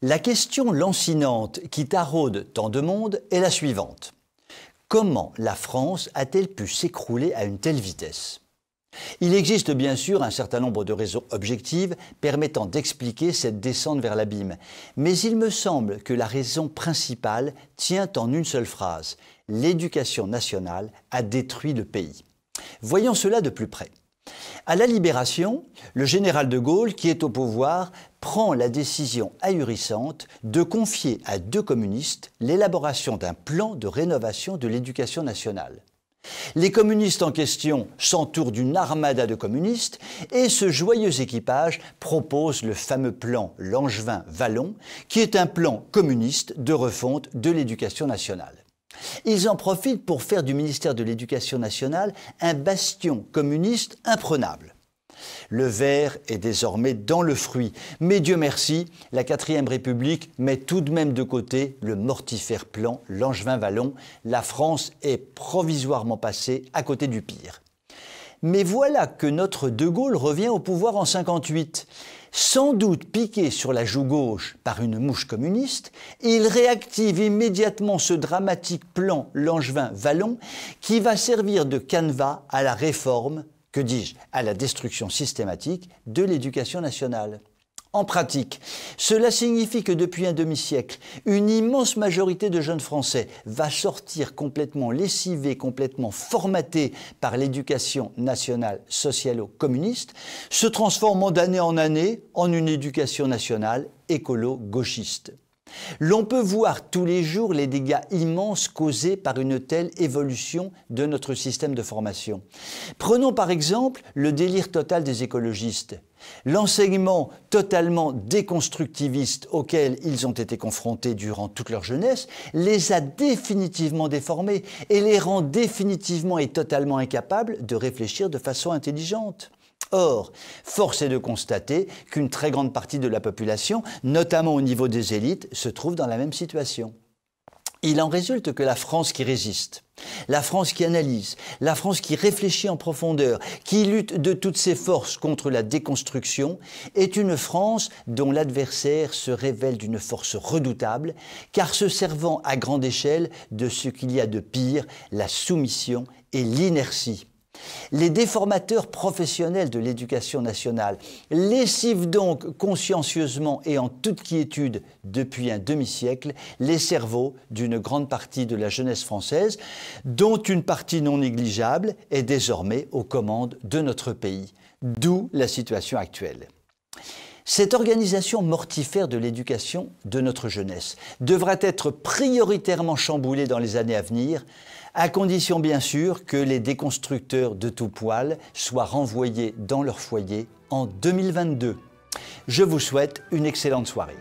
La question lancinante qui taraude tant de monde est la suivante. Comment la France a-t-elle pu s'écrouler à une telle vitesse ? Il existe bien sûr un certain nombre de raisons objectives permettant d'expliquer cette descente vers l'abîme, mais il me semble que la raison principale tient en une seule phrase. L'éducation nationale a détruit le pays. Voyons cela de plus près. À la Libération, le général de Gaulle, qui est au pouvoir, prend la décision ahurissante de confier à deux communistes l'élaboration d'un plan de rénovation de l'éducation nationale. Les communistes en question s'entourent d'une armada de communistes et ce joyeux équipage propose le fameux plan Langevin-Vallon, qui est un plan communiste de refonte de l'éducation nationale. Ils en profitent pour faire du ministère de l'Éducation nationale un bastion communiste imprenable. Le ver est désormais dans le fruit, mais Dieu merci, la 4e République met tout de même de côté le mortifère plan Langevin-Vallon. La France est provisoirement passée à côté du pire. Mais voilà que notre De Gaulle revient au pouvoir en 1958. Sans doute piqué sur la joue gauche par une mouche communiste, il réactive immédiatement ce dramatique plan Langevin-Vallon qui va servir de canevas à la réforme, que dis-je, à la destruction systématique de l'éducation nationale. En pratique, cela signifie que depuis un demi-siècle, une immense majorité de jeunes Français va sortir complètement lessivée, complètement formatée par l'éducation nationale socialo-communiste, se transformant d'année en année en une éducation nationale écolo-gauchiste. L'on peut voir tous les jours les dégâts immenses causés par une telle évolution de notre système de formation. Prenons par exemple le délire total des écologistes. L'enseignement totalement déconstructiviste auquel ils ont été confrontés durant toute leur jeunesse les a définitivement déformés et les rend définitivement et totalement incapables de réfléchir de façon intelligente. Or, force est de constater qu'une très grande partie de la population, notamment au niveau des élites, se trouve dans la même situation. Il en résulte que la France qui résiste, la France qui analyse, la France qui réfléchit en profondeur, qui lutte de toutes ses forces contre la déconstruction, est une France dont l'adversaire se révèle d'une force redoutable, car se servant à grande échelle de ce qu'il y a de pire, la soumission et l'inertie. Les déformateurs professionnels de l'éducation nationale lessivent donc consciencieusement et en toute quiétude depuis un demi-siècle les cerveaux d'une grande partie de la jeunesse française, dont une partie non négligeable est désormais aux commandes de notre pays, d'où la situation actuelle. Cette organisation mortifère de l'éducation de notre jeunesse devra être prioritairement chamboulée dans les années à venir, à condition bien sûr que les déconstructeurs de tout poil soient renvoyés dans leur foyer en 2022. Je vous souhaite une excellente soirée.